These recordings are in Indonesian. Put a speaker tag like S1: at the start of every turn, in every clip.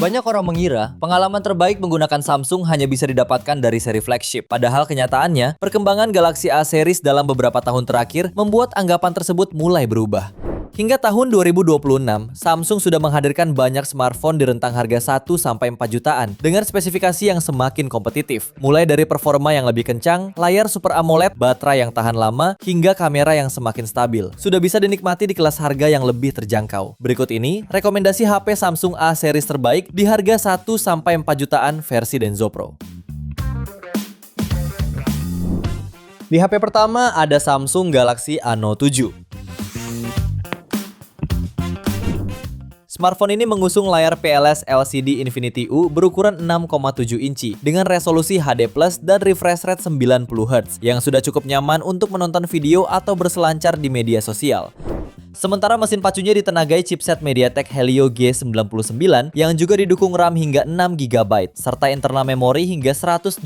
S1: Banyak orang mengira pengalaman terbaik menggunakan Samsung hanya bisa didapatkan dari seri flagship. Padahal kenyataannya, perkembangan Galaxy A series dalam beberapa tahun terakhir membuat anggapan tersebut mulai berubah. Hingga tahun 2026, Samsung sudah menghadirkan banyak smartphone di rentang harga 1-4 jutaan dengan spesifikasi yang semakin kompetitif. Mulai dari performa yang lebih kencang, layar Super AMOLED, baterai yang tahan lama, hingga kamera yang semakin stabil. Sudah bisa dinikmati di kelas harga yang lebih terjangkau. Berikut ini, rekomendasi HP Samsung A series terbaik di harga 1-4 jutaan versi Denso Pro. Di HP pertama ada Samsung Galaxy A Note 7. Smartphone ini mengusung layar PLS LCD Infinity U berukuran 6,7 inci dengan resolusi HD+ dan refresh rate 90 Hz yang sudah cukup nyaman untuk menonton video atau berselancar di media sosial. Sementara mesin pacunya ditenagai chipset MediaTek Helio G99 yang juga didukung RAM hingga 6 GB serta internal memori hingga 128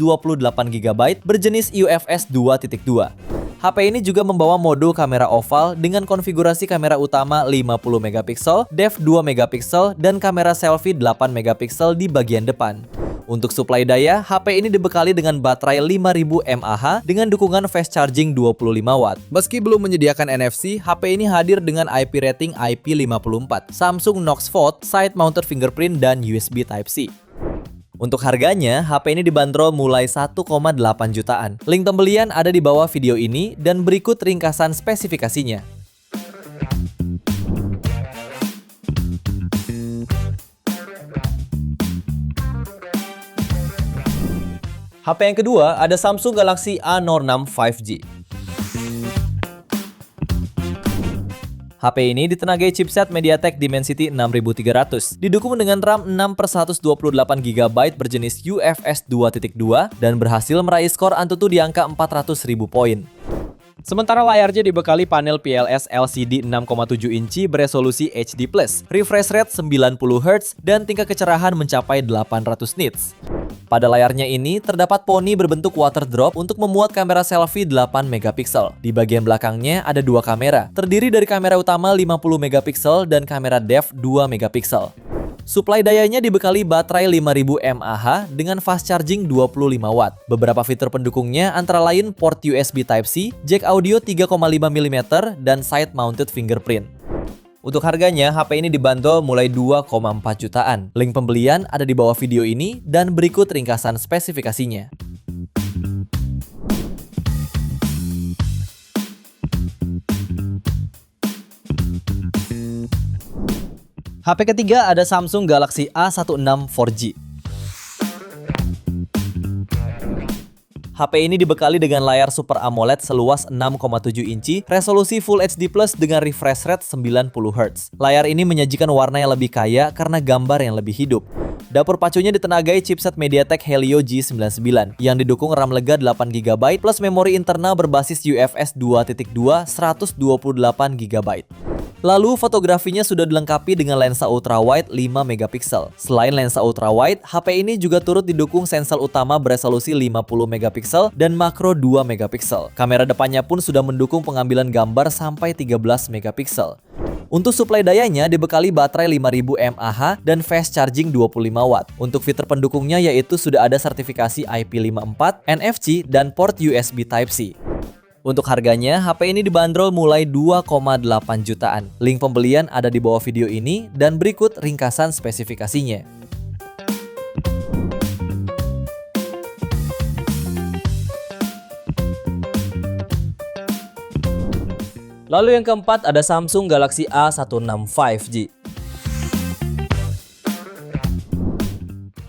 S1: GB berjenis UFS 2.2. HP ini juga membawa mode kamera oval dengan konfigurasi kamera utama 50 MP, depth 2 MP, dan kamera selfie 8 MP di bagian depan. Untuk suplai daya, HP ini dibekali dengan baterai 5000 mAh dengan dukungan fast charging 25 Watt. Meski belum menyediakan NFC, HP ini hadir dengan IP rating IP54, Samsung Knox Vote, side mounted fingerprint, dan USB Type-C. Untuk harganya, HP ini dibanderol mulai 1,8 jutaan. Link pembelian ada di bawah video ini dan berikut ringkasan spesifikasinya. HP yang kedua ada Samsung Galaxy A Note 6 5G. HP ini ditenagai chipset MediaTek Dimensity 6300, didukung dengan RAM 6/128 GB berjenis UFS 2.2 dan berhasil meraih skor Antutu di angka 400.000 poin. Sementara layarnya dibekali panel PLS LCD 6,7 inci beresolusi HD+, refresh rate 90 Hz, dan tingkat kecerahan mencapai 800 nits. Pada layarnya ini, terdapat poni berbentuk water drop untuk memuat kamera selfie 8 MP. Di bagian belakangnya ada dua kamera, terdiri dari kamera utama 50 MP dan kamera depth 2 MP. Suplai dayanya dibekali baterai 5000 mAh dengan fast charging 25 Watt. Beberapa fitur pendukungnya antara lain port USB Type-C, jack audio 3,5 mm, dan side mounted fingerprint. Untuk harganya, HP ini dibanderol mulai 2,4 jutaan. Link pembelian ada di bawah video ini dan berikut ringkasan spesifikasinya. HP ketiga ada Samsung Galaxy A16 4G. HP ini dibekali dengan layar Super AMOLED seluas 6,7 inci, resolusi Full HD+ dengan refresh rate 90 Hz. Layar ini menyajikan warna yang lebih kaya karena gambar yang lebih hidup. Dapur pacunya ditenagai chipset MediaTek Helio G99 yang didukung RAM lega 8 GB plus memori internal berbasis UFS 2.2 128 GB. Lalu fotografinya sudah dilengkapi dengan lensa ultrawide 5 MP. Selain lensa ultrawide, HP ini juga turut didukung sensor utama beresolusi 50 MP dan makro 2 MP. Kamera depannya pun sudah mendukung pengambilan gambar sampai 13 MP. Untuk suplai dayanya dibekali baterai 5000 mAh dan fast charging 25 Watt. Untuk fitur pendukungnya yaitu sudah ada sertifikasi IP54, NFC, dan port USB Type-C. Untuk harganya, HP ini dibanderol mulai 2,8 jutaan. Link pembelian ada di bawah video ini dan berikut ringkasan spesifikasinya. Lalu yang keempat ada Samsung Galaxy A16 5G.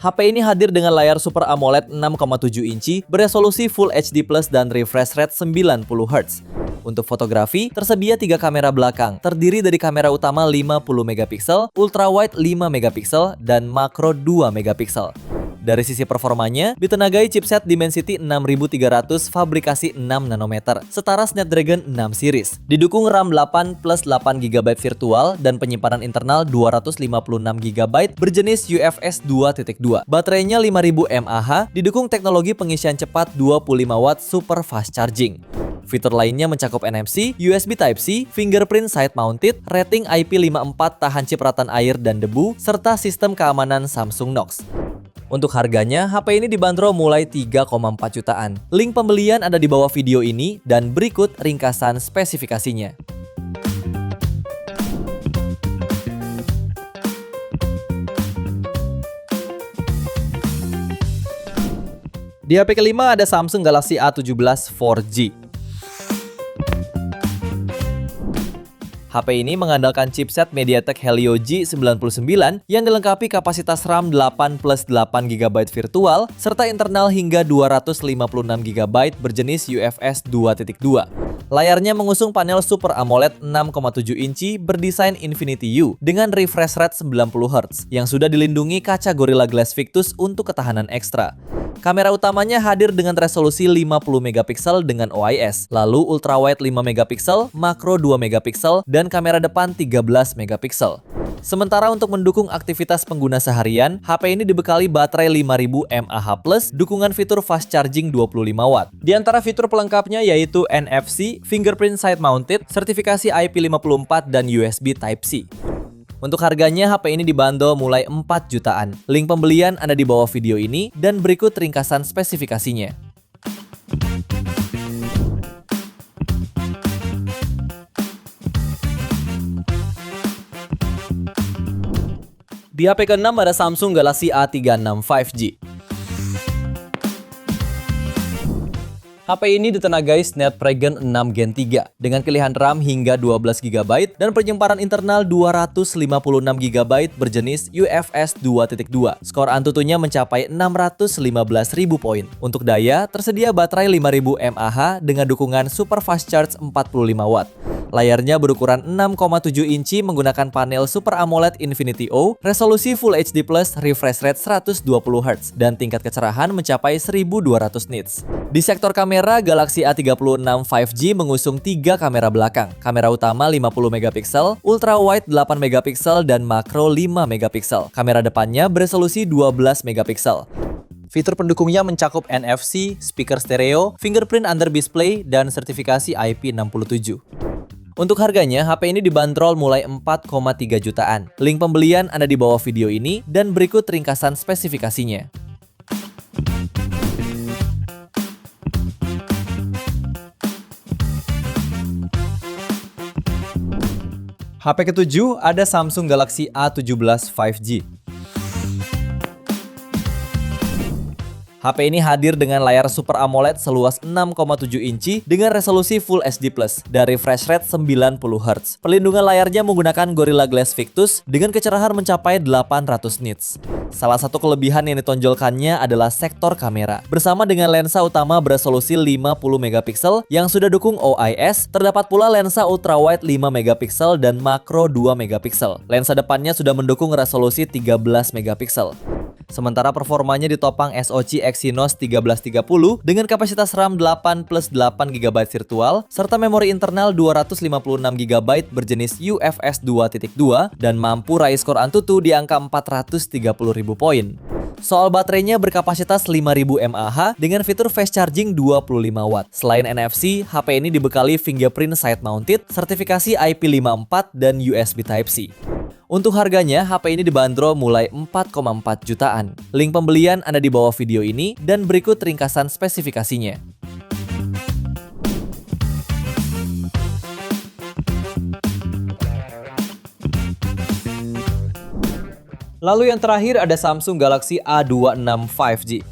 S1: HP ini hadir dengan layar Super AMOLED 6,7 inci beresolusi Full HD+ dan refresh rate 90 Hz. Untuk fotografi, tersedia 3 kamera belakang, terdiri dari kamera utama 50 MP, ultrawide 5 MP, dan makro 2 MP. Dari sisi performanya, ditenagai chipset Dimensity 6300 fabrikasi 6 nanometer, setara Snapdragon 6 series. Didukung RAM 8 plus 8 GB virtual dan penyimpanan internal 256 GB berjenis UFS 2.2. Baterainya 5000 mAh, didukung teknologi pengisian cepat 25 Watt super fast charging. Fitur lainnya mencakup NFC, USB Type-C, fingerprint side mounted, rating IP54 tahan cipratan air dan debu, serta sistem keamanan Samsung Knox. Untuk harganya, HP ini dibanderol mulai 3,4 jutaan. Link pembelian ada di bawah video ini dan berikut ringkasan spesifikasinya. Di HP kelima ada Samsung Galaxy A17 4G. HP ini mengandalkan chipset MediaTek Helio G99 yang dilengkapi kapasitas RAM 8 plus 8 GB virtual serta internal hingga 256 GB berjenis UFS 2.2. Layarnya mengusung panel Super AMOLED 6,7 inci berdesain Infinity U dengan refresh rate 90 Hz yang sudah dilindungi kaca Gorilla Glass Victus untuk ketahanan ekstra. Kamera utamanya hadir dengan resolusi 50 megapiksel dengan OIS, lalu ultrawide 5 megapiksel, makro 2 megapiksel, dan kamera depan 13 megapiksel. Sementara untuk mendukung aktivitas pengguna seharian, HP ini dibekali baterai 5000 mAh+, dukungan fitur fast charging 25 Watt. Di antara fitur pelengkapnya yaitu NFC, fingerprint side mounted, sertifikasi IP54 dan USB Type-C. Untuk harganya, HP ini dibanderol mulai 4 jutaan. Link pembelian ada di bawah video ini dan berikut ringkasan spesifikasinya. Di HP ke-6 ada Samsung Galaxy A36 5G. HP ini ditenagai Snapdragon 6 Gen 3 dengan pilihan RAM hingga 12 GB dan penyimpanan internal 256 GB berjenis UFS 2.2. Skor Antutunya mencapai 615.000 poin. Untuk daya, tersedia baterai 5000 mAh dengan dukungan Super Fast Charge 45 Watt. Layarnya berukuran 6,7 inci menggunakan panel Super AMOLED Infinity O, resolusi Full HD+, refresh rate 120 Hz, dan tingkat kecerahan mencapai 1200 nits. Di sektor kamera, Galaxy A36 5G mengusung 3 kamera belakang. Kamera utama 50 megapiksel, ultra wide 8 megapiksel, dan makro 5 megapiksel. Kamera depannya beresolusi 12 megapiksel. Fitur pendukungnya mencakup NFC, speaker stereo, fingerprint under display, dan sertifikasi IP67. Untuk harganya, HP ini dibanderol mulai 4,3 jutaan. Link pembelian ada di bawah video ini dan berikut ringkasan spesifikasinya. HP ke-7 ada Samsung Galaxy A17 5G. HP ini hadir dengan layar Super AMOLED seluas 6,7 inci dengan resolusi Full HD+, dan refresh rate 90 Hz. Perlindungan layarnya menggunakan Gorilla Glass Victus dengan kecerahan mencapai 800 nits. Salah satu kelebihan yang ditonjolkannya adalah sektor kamera. Bersama dengan lensa utama beresolusi 50 megapiksel yang sudah dukung OIS, terdapat pula lensa ultrawide 5 megapiksel dan makro 2 megapiksel. Lensa depannya sudah mendukung resolusi 13 megapiksel. Sementara performanya ditopang SoC Exynos 1330 dengan kapasitas RAM 8 plus 8 GB virtual serta memori internal 256 GB berjenis UFS 2.2 dan mampu raih skor Antutu di angka 430.000 poin. Soal baterainya berkapasitas 5000 mAh dengan fitur fast charging 25 Watt. Selain NFC, HP ini dibekali fingerprint side mounted, sertifikasi IP54 dan USB Type-C. Untuk harganya, HP ini dibanderol mulai 4,4 jutaan. Link pembelian ada di bawah video ini dan berikut ringkasan spesifikasinya. Lalu yang terakhir ada Samsung Galaxy A26 5G.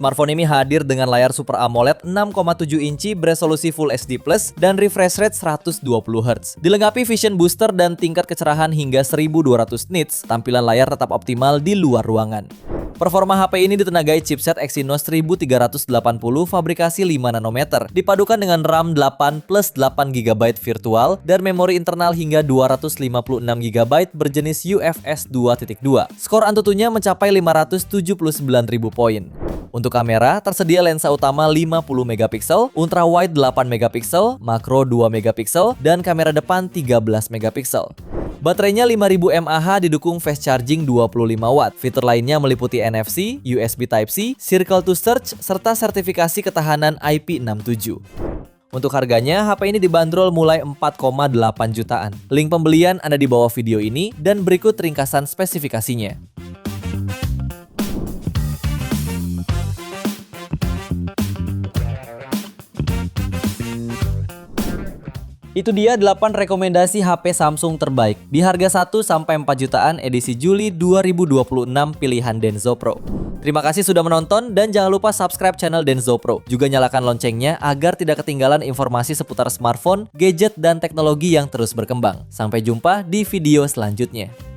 S1: Smartphone ini hadir dengan layar Super AMOLED 6,7 inci beresolusi Full HD+, dan refresh rate 120 Hz. Dilengkapi Vision Booster dan tingkat kecerahan hingga 1200 nits, tampilan layar tetap optimal di luar ruangan. Performa HP ini ditenagai chipset Exynos 1380 fabrikasi 5 nanometer, dipadukan dengan RAM 8 plus 8 GB virtual dan memori internal hingga 256 GB berjenis UFS 2.2. Skor Antutunya mencapai 579.000 poin. Untuk kamera, tersedia lensa utama 50 megapiksel, ultra wide 8 megapiksel, makro 2 megapiksel, dan kamera depan 13 megapiksel. Baterainya 5000 mAh didukung fast charging 25 watt. Fitur lainnya meliputi NFC, USB Type-C, Circle to Search, serta sertifikasi ketahanan IP67. Untuk harganya, HP ini dibanderol mulai 4,8 jutaan. Link pembelian ada di bawah video ini dan berikut ringkasan spesifikasinya. Itu dia 8 rekomendasi HP Samsung terbaik di harga 1-4 jutaan edisi Juli 2026 pilihan Denso Pro. Terima kasih sudah menonton dan jangan lupa subscribe channel Denso Pro. Juga nyalakan loncengnya agar tidak ketinggalan informasi seputar smartphone, gadget, dan teknologi yang terus berkembang. Sampai jumpa di video selanjutnya.